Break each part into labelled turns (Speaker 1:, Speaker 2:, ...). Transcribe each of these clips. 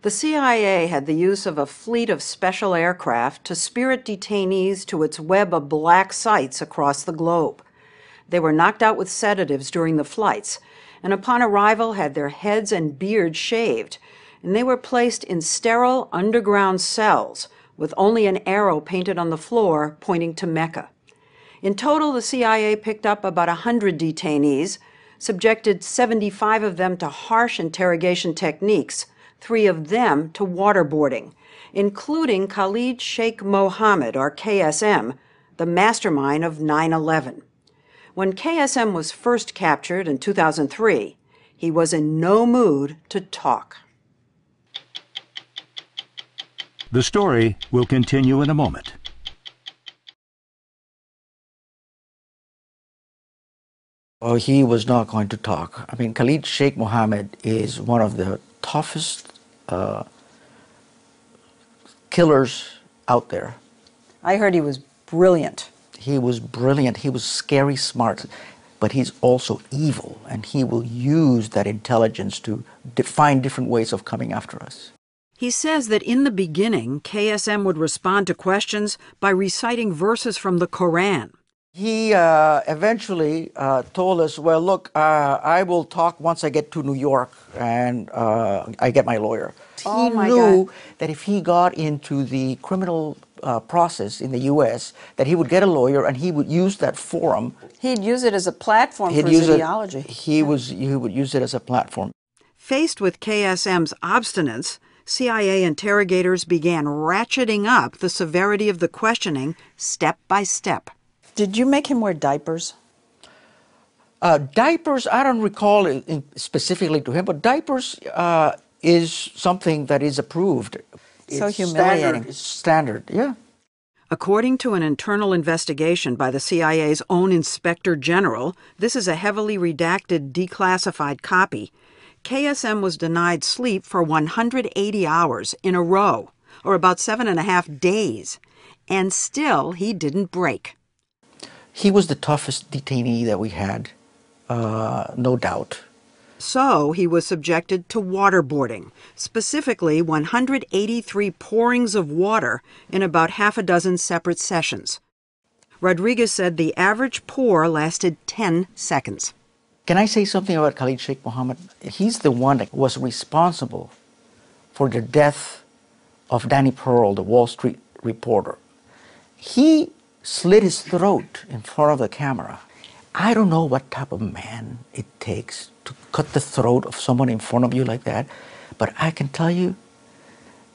Speaker 1: The CIA had the use of a fleet of special aircraft to spirit detainees to its web of black sites across the globe. They were knocked out with sedatives during the flights, and upon arrival had their heads and beards shaved, and they were placed in sterile underground cells with only an arrow painted on the floor pointing to Mecca. In total, the CIA picked up about 100 detainees, subjected 75 of them to harsh interrogation techniques, 3 of them to waterboarding, including Khalid Sheikh Mohammed, or KSM, the mastermind of 9/11. When KSM was first captured in 2003, he was in no mood to talk.
Speaker 2: The story will continue in a moment.
Speaker 3: Oh, he was not going to talk. I mean, Khalid Sheikh Mohammed is one of the toughest killers out there.
Speaker 1: I heard he was brilliant.
Speaker 3: He was brilliant. He was scary smart, but he's also evil, and he will use that intelligence to find different ways of coming after us.
Speaker 1: He says that in the beginning, KSM would respond to questions by reciting verses from the Koran.
Speaker 3: He eventually told us, well, look, I will talk once I get to New York and I get my lawyer.
Speaker 1: Oh,
Speaker 3: he
Speaker 1: my
Speaker 3: knew
Speaker 1: God.
Speaker 3: that if he got into the criminal process in the U.S., that he would get a lawyer and he would use that forum.
Speaker 1: He'd use it as a platform for his ideology.
Speaker 3: He would use it as a platform.
Speaker 1: Faced with KSM's obstinance, CIA interrogators began ratcheting up the severity of the questioning step by step. Did you make him wear diapers?
Speaker 3: Diapers, I don't recall it specifically to him, but diapers is something that is approved.
Speaker 1: So
Speaker 3: It's
Speaker 1: humiliating.
Speaker 3: It's standard, yeah.
Speaker 1: According to an internal investigation by the CIA's own Inspector General, this is a heavily redacted, declassified copy. KSM was denied sleep for 180 hours in a row, or about 7.5 days, and still he didn't break.
Speaker 3: He was the toughest detainee that we had, no doubt.
Speaker 1: So he was subjected to waterboarding, specifically 183 pourings of water in about half a dozen separate sessions. Rodriguez said the average pour lasted 10 seconds.
Speaker 3: Can I say something about Khalid Sheikh Mohammed? He's the one that was responsible for the death of Danny Pearl, the Wall Street reporter. He slit his throat in front of the camera. I don't know what type of man it takes to cut the throat of someone in front of you like that, but I can tell you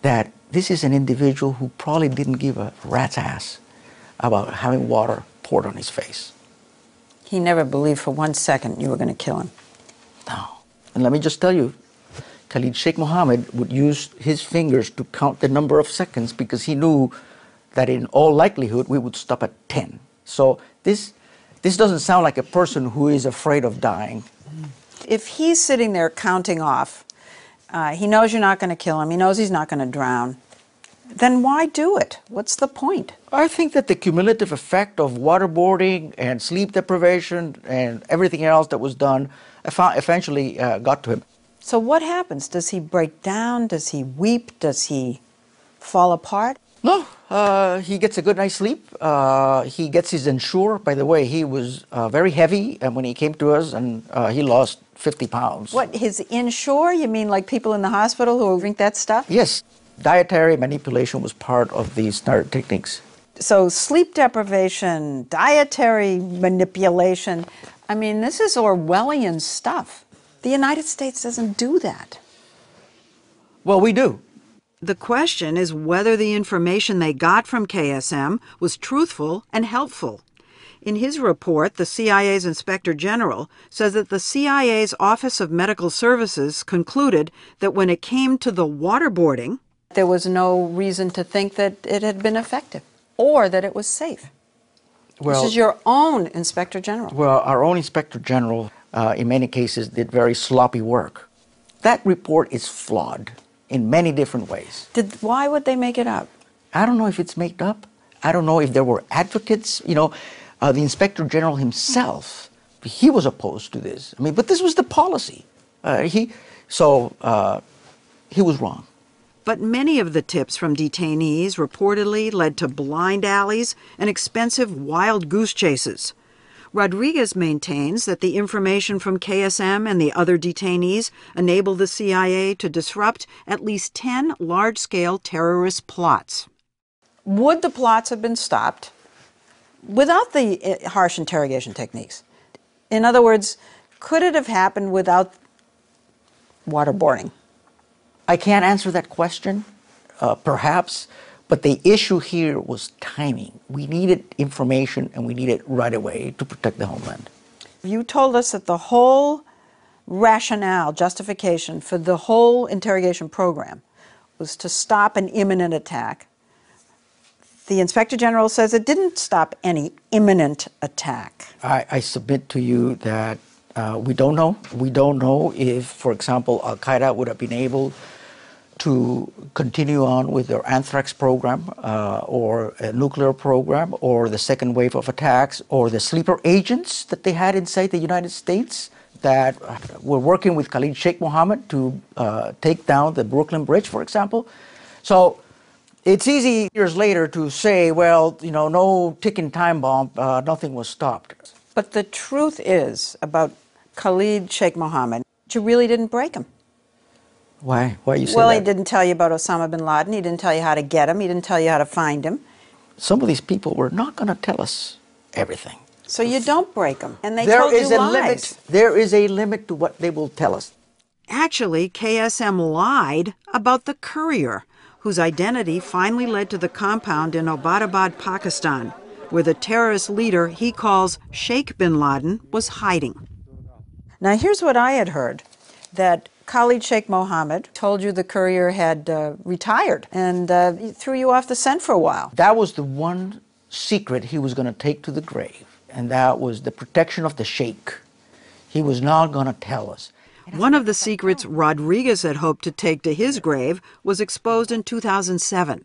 Speaker 3: that this is an individual who probably didn't give a rat's ass about having water poured on his face.
Speaker 1: He never believed for 1 second you were going to kill him.
Speaker 3: No. And let me just tell you, Khalid Sheikh Mohammed would use his fingers to count the number of seconds because he knew that in all likelihood we would stop at 10. So this doesn't sound like a person who is afraid of dying.
Speaker 1: If he's sitting there counting off, he knows you're not going to kill him, he knows he's not going to drown, then why do it? What's the point?
Speaker 3: I think that the cumulative effect of waterboarding and sleep deprivation and everything else that was done eventually got to him.
Speaker 1: So what happens? Does he break down? Does he weep? Does he fall apart?
Speaker 3: No, he gets a good night's sleep. He gets his Ensure. By the way, he was very heavy when he came to us, and he lost 50 pounds.
Speaker 1: What, his Ensure? You mean like people in the hospital who drink that stuff?
Speaker 3: Yes. Dietary manipulation was part of these standard techniques.
Speaker 1: So sleep deprivation, dietary manipulation, I mean, this is Orwellian stuff. The United States doesn't do that.
Speaker 3: Well, we do.
Speaker 1: The question is whether the information they got from KSM was truthful and helpful. In his report, the CIA's Inspector General says that the CIA's Office of Medical Services concluded that when it came to the waterboarding, there was no reason to think that it had been effective or that it was safe.
Speaker 3: Well,
Speaker 1: this is your own Inspector General.
Speaker 3: Well, our own Inspector General, in many cases, did very sloppy work. That report is flawed in many different ways.
Speaker 1: Why would they make it up?
Speaker 3: I don't know if it's made up. I don't know if there were advocates. You know, the Inspector General himself, he was opposed to this. I mean, but this was the policy. He was wrong.
Speaker 1: But many of the tips from detainees reportedly led to blind alleys and expensive wild goose chases. Rodriguez maintains that the information from KSM and the other detainees enabled the CIA to disrupt at least 10 large-scale terrorist plots. Would the plots have been stopped without the harsh interrogation techniques? In other words, could it have happened without waterboarding?
Speaker 3: I can't answer that question, perhaps, but the issue here was timing. We needed information, and we needed it right away to protect the homeland.
Speaker 1: You told us that the whole rationale, justification for the whole interrogation program was to stop an imminent attack. The Inspector General says it didn't stop any imminent attack.
Speaker 3: I submit to you that we don't know. We don't know if, for example, Al-Qaeda would have been able to continue on with their anthrax program or a nuclear program or the second wave of attacks or the sleeper agents that they had inside the United States that were working with Khalid Sheikh Mohammed to take down the Brooklyn Bridge, for example. So it's easy years later to say, well, you know, no ticking time bomb, nothing was stopped.
Speaker 1: But the truth is about Khalid Sheikh Mohammed, you really didn't break him.
Speaker 3: Why you say
Speaker 1: Well,
Speaker 3: that?
Speaker 1: he didn't tell you about Osama bin Laden. He didn't tell you how to get him. He didn't tell you how to find him.
Speaker 3: Some of these people were not going to tell us everything.
Speaker 1: So you don't break them. And they
Speaker 3: There
Speaker 1: told you
Speaker 3: is a
Speaker 1: lies.
Speaker 3: limit. There is a limit to what they will tell us.
Speaker 1: Actually, KSM lied about the courier, whose identity finally led to the compound in Abbottabad, Pakistan, where the terrorist leader he calls Sheikh bin Laden was hiding. Now, here's what I had heard, that Khalid Sheikh Mohammed told you the courier had retired and he threw you off the scent for a while.
Speaker 3: That was the one secret he was going to take to the grave, and that was the protection of the sheikh. He was not going to tell us.
Speaker 1: One of the secrets Rodriguez had hoped to take to his grave was exposed in 2007.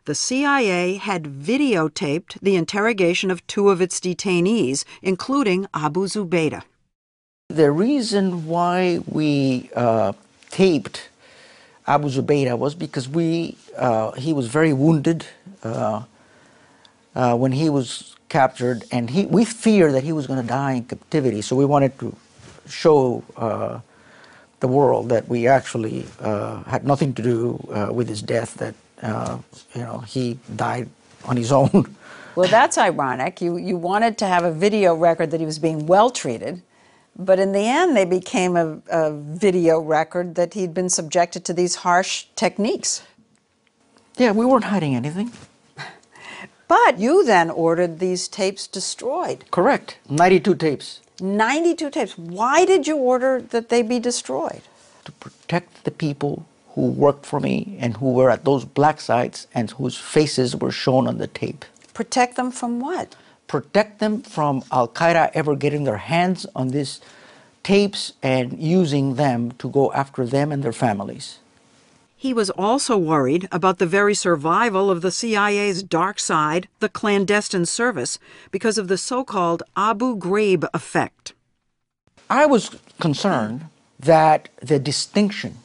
Speaker 1: The CIA had videotaped the interrogation of two of its detainees, including Abu Zubaydah.
Speaker 3: The reason why we taped Abu Zubaydah was because he was very wounded when he was captured, and we feared that he was going to die in captivity. So we wanted to show the world that we actually had nothing to do with his death, that he died on his own.
Speaker 1: Well, that's ironic. You wanted to have a video record that he was being well treated, but in the end they became a video record that he'd been subjected to these harsh techniques.
Speaker 3: Yeah, we weren't hiding anything.
Speaker 1: But you then ordered these tapes destroyed.
Speaker 3: Correct. 92 tapes.
Speaker 1: 92 tapes. Why did you order that they be destroyed?
Speaker 3: To protect the people who worked for me and who were at those black sites and whose faces were shown on the tape.
Speaker 1: Protect them from what?
Speaker 3: Protect them from Al-Qaeda ever getting their hands on these tapes and using them to go after them and their families.
Speaker 1: He was also worried about the very survival of the CIA's dark side, the clandestine service, because of the so-called Abu Ghraib effect.
Speaker 3: I was concerned that the distinction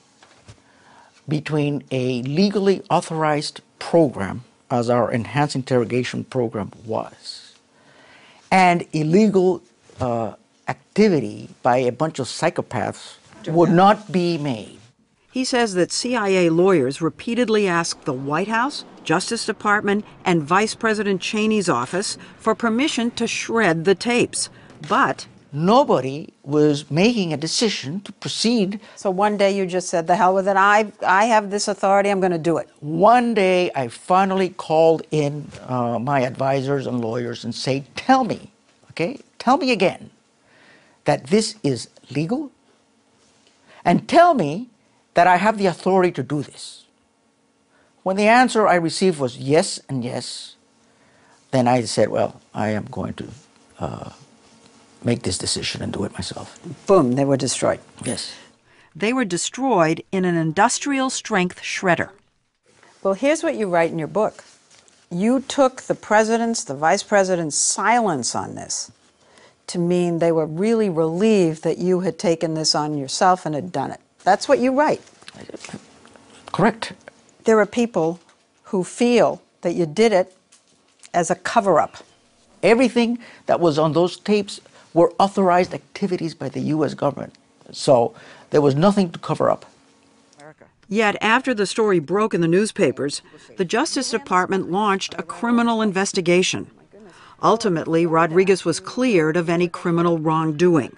Speaker 3: between a legally authorized program, as our enhanced interrogation program was, and illegal activity by a bunch of psychopaths would not be made.
Speaker 1: He says that CIA lawyers repeatedly asked the White House, Justice Department, and Vice President Cheney's office for permission to shred the tapes. But
Speaker 3: nobody was making a decision to proceed.
Speaker 1: So one day you just said, the hell with it, I have this authority, I'm going to do it.
Speaker 3: One day I finally called in my advisors and lawyers and said, tell me again that this is legal, and tell me that I have the authority to do this. When the answer I received was yes and yes, then I said, well, I am going to make this decision and do it myself.
Speaker 1: Boom, they were destroyed.
Speaker 3: Yes.
Speaker 1: They were destroyed in an industrial-strength shredder. Well, here's what you write in your book. You took the president's, the vice president's silence on this to mean they were really relieved that you had taken this on yourself and had done it. That's what you write.
Speaker 3: Correct.
Speaker 1: There are people who feel that you did it as a cover-up.
Speaker 3: Everything that was on those tapes were authorized activities by the U.S. government. So there was nothing to cover up.
Speaker 1: Yet after the story broke in the newspapers, the Justice Department launched a criminal investigation. Ultimately, Rodriguez was cleared of any criminal wrongdoing.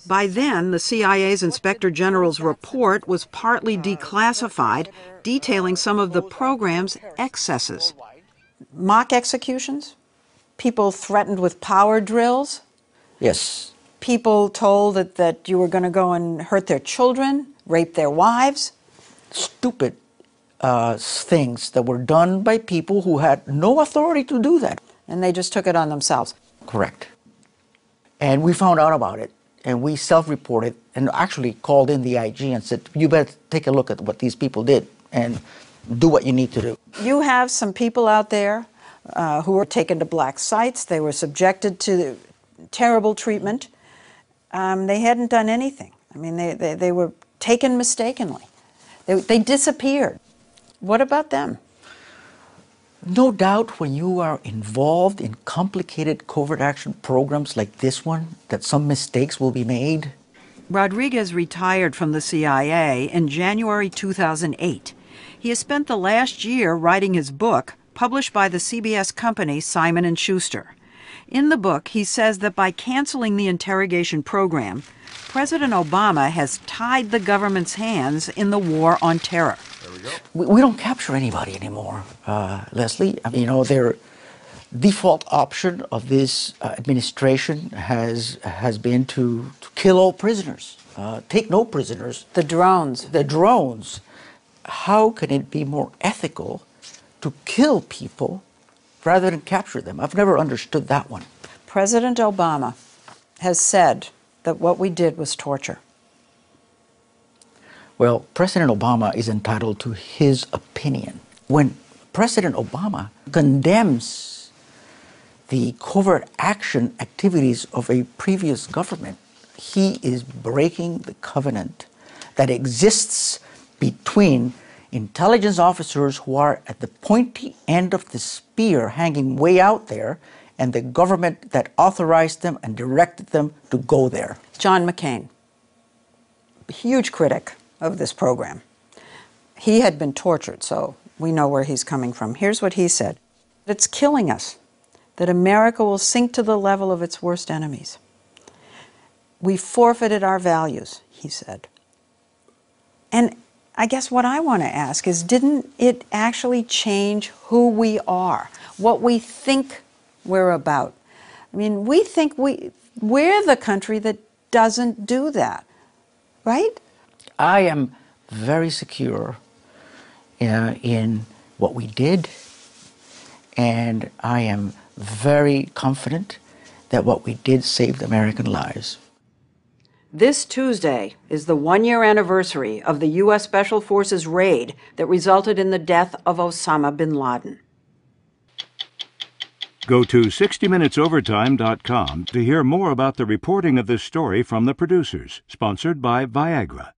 Speaker 1: By then, the CIA's Inspector General's report was partly declassified, detailing some of the program's excesses. Mock executions? People threatened with power drills?
Speaker 3: Yes.
Speaker 1: People told that you were going to go and hurt their children, rape their wives?
Speaker 3: Stupid things that were done by people who had no authority to do that.
Speaker 1: And they just took it on themselves.
Speaker 3: Correct. And we found out about it, and we self-reported and actually called in the IG and said, you better take a look at what these people did and do what you need to do.
Speaker 1: You have some people out there who were taken to black sites. They were subjected to terrible treatment. They hadn't done anything. I mean, they were taken mistakenly. They disappeared. What about them?
Speaker 3: No doubt when you are involved in complicated covert action programs like this one, that some mistakes will be made.
Speaker 1: Rodriguez retired from the CIA in January 2008. He has spent the last year writing his book, published by the CBS company Simon & Schuster. In the book, he says that by canceling the interrogation program, President Obama has tied the government's hands in the war on terror.
Speaker 3: We don't capture anybody anymore, Leslie. I mean, you know, their default option of this administration has been to kill all prisoners, take no prisoners.
Speaker 1: The drones.
Speaker 3: The drones. How can it be more ethical to kill people rather than capture them? I've never understood that one.
Speaker 1: President Obama has said that what we did was torture.
Speaker 3: Well, President Obama is entitled to his opinion. When President Obama condemns the covert action activities of a previous government, he is breaking the covenant that exists between intelligence officers who are at the pointy end of the spear hanging way out there and the government that authorized them and directed them to go there.
Speaker 1: John McCain, a huge critic of this program. He had been tortured, so we know where he's coming from. Here's what he said. It's killing us, that America will sink to the level of its worst enemies. We forfeited our values, he said. And I guess what I want to ask is, didn't it actually change who we are, what we think we're about? I mean, we think we're the country that doesn't do that, right?
Speaker 3: I am very secure in what we did, and I am very confident that what we did saved American lives.
Speaker 1: This Tuesday is the one-year anniversary of the U.S. Special Forces raid that resulted in the death of Osama bin Laden.
Speaker 2: Go to 60minutesovertime.com to hear more about the reporting of this story from the producers, sponsored by Viagra.